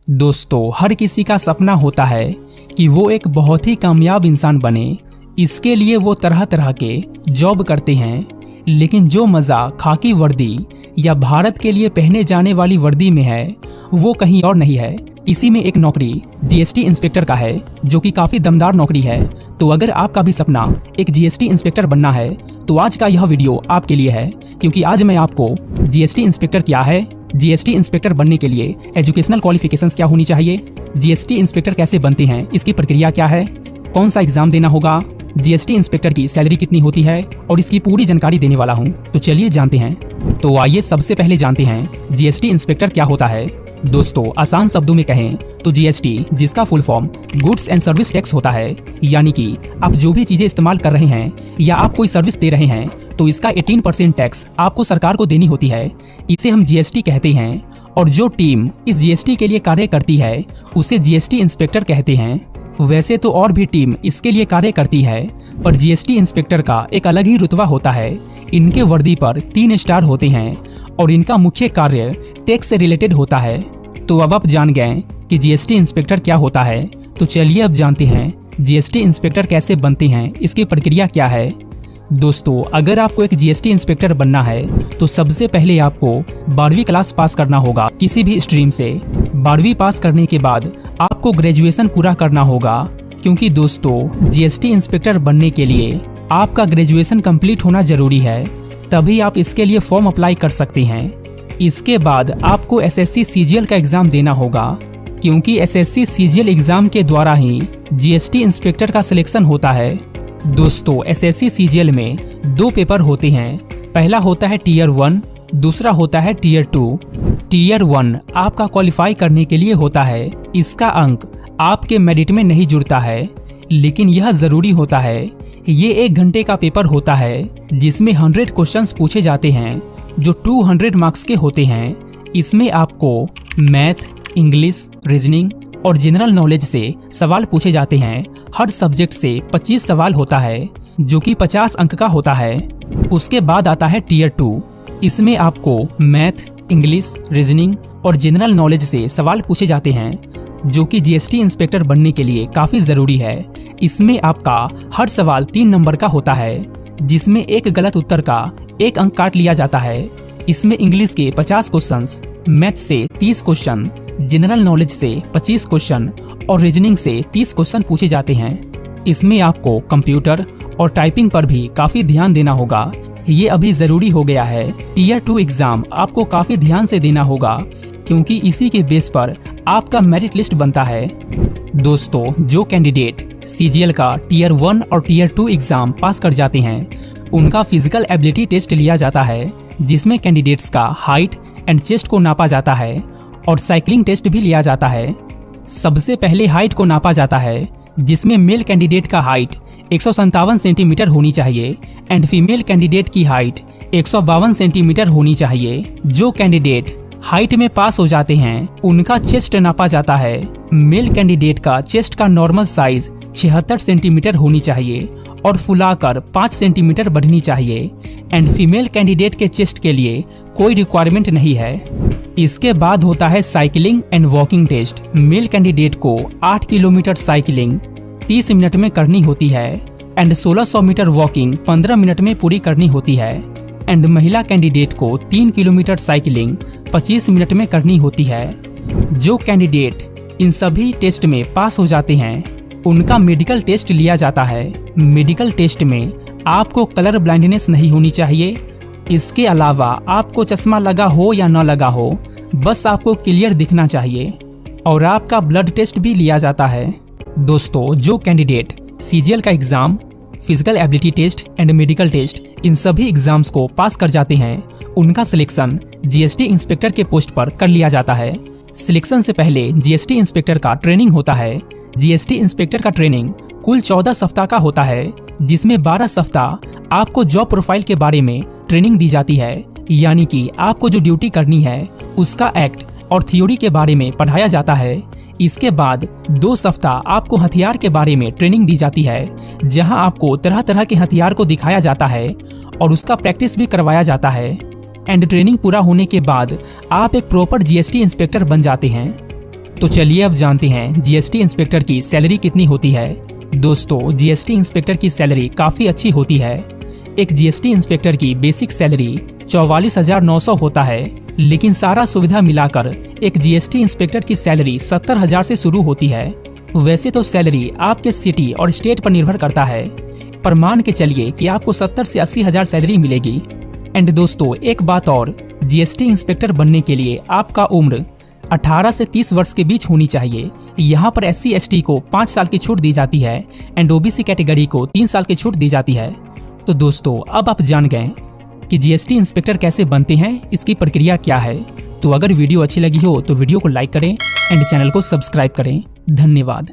दोस्तों, हर किसी का सपना होता है कि वो एक बहुत ही कामयाब इंसान बने। इसके लिए वो तरह तरह के जॉब करते हैं, लेकिन जो मज़ा खाकी वर्दी या भारत के लिए पहने जाने वाली वर्दी में है वो कहीं और नहीं है। इसी में एक नौकरी जीएसटी इंस्पेक्टर का है, जो कि काफ़ी दमदार नौकरी है। तो अगर आपका भी सपना एक जीएसटी इंस्पेक्टर बनना है तो आज का यह वीडियो आपके लिए है, क्योंकि आज मैं आपको जीएसटी इंस्पेक्टर क्या है, जीएसटी इंस्पेक्टर बनने के लिए एजुकेशनल क्वालिफिकेशंस क्या होनी चाहिए, जीएसटी इंस्पेक्टर कैसे बनते हैं, इसकी प्रक्रिया क्या है, कौन सा एग्जाम देना होगा, जीएसटी इंस्पेक्टर की सैलरी कितनी होती है और इसकी पूरी जानकारी देने वाला हूं। तो चलिए जानते हैं। तो आइए सबसे पहले जानते हैं जीएसटी इंस्पेक्टर क्या होता है। दोस्तों, आसान शब्दों में कहें तो जीएसटी, जिसका full form goods and service tax होता है, यानी कि आप जो भी चीजें इस्तेमाल कर रहे हैं या आप कोई सर्विस दे रहे हैं तो इसका 18% टैक्स आपको सरकार को देनी होती है। इसे हम जीएसटी कहते हैं, और जो टीम इस जीएसटी के लिए कार्य करती है उसे जीएसटी इंस्पेक्टर कहते हैं। वैसे तो और भी टीम इसके लिए कार्य करती है, पर जीएसटी इंस्पेक्टर का एक अलग ही रुतबा होता है। इनके वर्दी पर 3 स्टार होते हैं और इनका मुख्य कार्य टैक्स से रिलेटेड होता है। तो अब आप जान गए कि जीएसटी इंस्पेक्टर क्या होता है। तो चलिए अब जानते हैं जीएसटी इंस्पेक्टर कैसे बनते हैं, इसकी प्रक्रिया क्या है। दोस्तों, अगर आपको एक जीएसटी इंस्पेक्टर बनना है तो सबसे पहले आपको 12वीं क्लास पास करना होगा किसी भी स्ट्रीम से। 12वीं पास करने के बाद आपको ग्रेजुएशन पूरा करना होगा, क्योंकि दोस्तों जीएसटी इंस्पेक्टर बनने के लिए आपका ग्रेजुएशन कंप्लीट होना जरूरी है, तभी आप इसके लिए फॉर्म अप्लाई कर सकते हैं। इसके बाद आपको एसएससी सीजीएल का एग्जाम देना होगा, क्योंकि एसएससी सीजीएल एग्जाम के द्वारा ही जीएसटी इंस्पेक्टर का सिलेक्शन होता है। दोस्तों, एसएससी सीजीएल में 2 पेपर होते हैं। पहला होता है टीयर 1, दूसरा होता है टीयर 2। टीयर 1 आपका क्वालिफाई करने के लिए होता है। इसका अंक आपके मेरिट में नहीं जुड़ता है, लेकिन यह जरूरी होता है। ये 1 घंटे का पेपर होता है, जिसमें 100 क्वेश्चंस पूछे जाते हैं, जो 200 मार्क्स के होते हैं। इसमें आपको मैथ, इंग्लिश, रीजनिंग और जनरल नॉलेज से सवाल पूछे जाते हैं। हर सब्जेक्ट से 25 सवाल होता है, जो कि 50 अंक का होता है। उसके बाद आता है टीयर 2। इसमें आपको मैथ, इंग्लिश, रीजनिंग और जनरल नॉलेज से सवाल पूछे जाते हैं, जो कि जीएसटी इंस्पेक्टर बनने के लिए काफी जरूरी है। इसमें आपका हर सवाल 3 नंबर का होता है, जिसमें एक गलत उत्तर का 1 अंक काट लिया जाता है। इसमें इंग्लिश के 50 क्वेश्चंस, मैथ से 30 क्वेश्चन, जनरल नॉलेज से 25 क्वेश्चन और रीजनिंग से 30 क्वेश्चन पूछे जाते हैं। इसमें आपको कंप्यूटर और टाइपिंग पर भी काफी ध्यान देना होगा। ये अभी जरूरी हो गया है। टीयर 2 एग्जाम आपको काफी ध्यान से देना होगा, क्योंकि इसी के बेस पर आपका मेरिट लिस्ट बनता है। दोस्तों, जो कैंडिडेट सीजीएल का टीयर 1 और टीयर 2 एग्जाम पास कर जाते हैं, उनका फिजिकल एबिलिटी टेस्ट लिया जाता है, जिसमें कैंडिडेट्स का हाइट एंड चेस्ट को नापा जाता है और साइकिलिंग टेस्ट भी लिया जाता है। सबसे पहले हाइट को नापा जाता है, जिसमें मेल कैंडिडेट का हाइट 157 सेंटीमीटर होनी चाहिए एंड फीमेल कैंडिडेट की हाइट 152 सेंटीमीटर होनी चाहिए। जो कैंडिडेट हाइट में पास हो जाते हैं उनका चेस्ट नापा जाता है। मेल कैंडिडेट का चेस्ट का नॉर्मल साइज 76 सेंटीमीटर होनी चाहिए और फुलाकर 5 सेंटीमीटर बढ़नी चाहिए, एंड फीमेल कैंडिडेट के चेस्ट के लिए कोई रिक्वायरमेंट नहीं है। इसके बाद होता है cycling and walking test. Male candidate को 8 किलोमीटर साइकिलिंग 30 मिनट में करनी होती है एंड 1600 मीटर वॉकिंग 15 मिनट में पूरी करनी होती है, एंड महिला कैंडिडेट को 3 किलोमीटर साइकिलिंग 25 मिनट में करनी होती है। जो कैंडिडेट इन सभी टेस्ट में पास हो जाते हैं उनका मेडिकल टेस्ट लिया जाता है। मेडिकल टेस्ट में आपको कलर ब्लाइंडनेस नहीं होनी चाहिए। इसके अलावा आपको चश्मा लगा हो या न लगा हो, बस आपको क्लियर दिखना चाहिए, और आपका ब्लड टेस्ट भी लिया जाता है। दोस्तों, जो कैंडिडेट सीजीएल का exam, physical ability test and medical test, इन सभी एग्जाम्स को पास कर जाते हैं, उनका सिलेक्शन जीएसटी इंस्पेक्टर के पोस्ट पर कर लिया जाता है। सिलेक्शन से पहले जीएसटी इंस्पेक्टर का ट्रेनिंग होता है। जीएसटी इंस्पेक्टर का ट्रेनिंग कुल 14 सप्ताह का होता है, जिसमें 12 सप्ताह आपको जॉब प्रोफाइल के बारे में ट्रेनिंग दी जाती है, यानी कि आपको जो ड्यूटी करनी है उसका एक्ट और थ्योरी के बारे में पढ़ाया जाता है। इसके बाद 2 सप्ताह आपको हथियार के बारे में ट्रेनिंग दी जाती है, जहां आपको तरह तरह के हथियार को दिखाया जाता है और उसका प्रैक्टिस भी करवाया जाता है। एंड ट्रेनिंग पूरा होने के बाद आप एक प्रॉपर जीएसटी इंस्पेक्टर बन जाते हैं। तो चलिए अब जानते हैं जीएसटी इंस्पेक्टर की सैलरी कितनी होती है। दोस्तों, जीएसटी इंस्पेक्टर की सैलरी काफ़ी अच्छी होती है। एक जीएसटी इंस्पेक्टर की बेसिक सैलरी 44,900 होता है, लेकिन सारा सुविधा मिलाकर एक जीएसटी इंस्पेक्टर की सैलरी 70,000 से शुरू होती है। वैसे तो सैलरी आपके सिटी और स्टेट पर निर्भर करता है, पर मान के चलिए कि आपको 70 से 80,000 सैलरी मिलेगी। एंड दोस्तों, एक बात और, जीएसटी इंस्पेक्टर बनने के लिए आपका उम्र 18 से 30 वर्ष के बीच होनी चाहिए। यहाँ पर SC ST को 5 साल की छूट दी जाती है एंड OBC कैटेगरी को 3 साल की छूट दी जाती है। तो दोस्तों, अब आप जान गए कि जीएसटी इंस्पेक्टर कैसे बनते हैं, इसकी प्रक्रिया क्या है। तो अगर वीडियो अच्छी लगी हो तो वीडियो को लाइक करें एंड चैनल को सब्सक्राइब करें। धन्यवाद।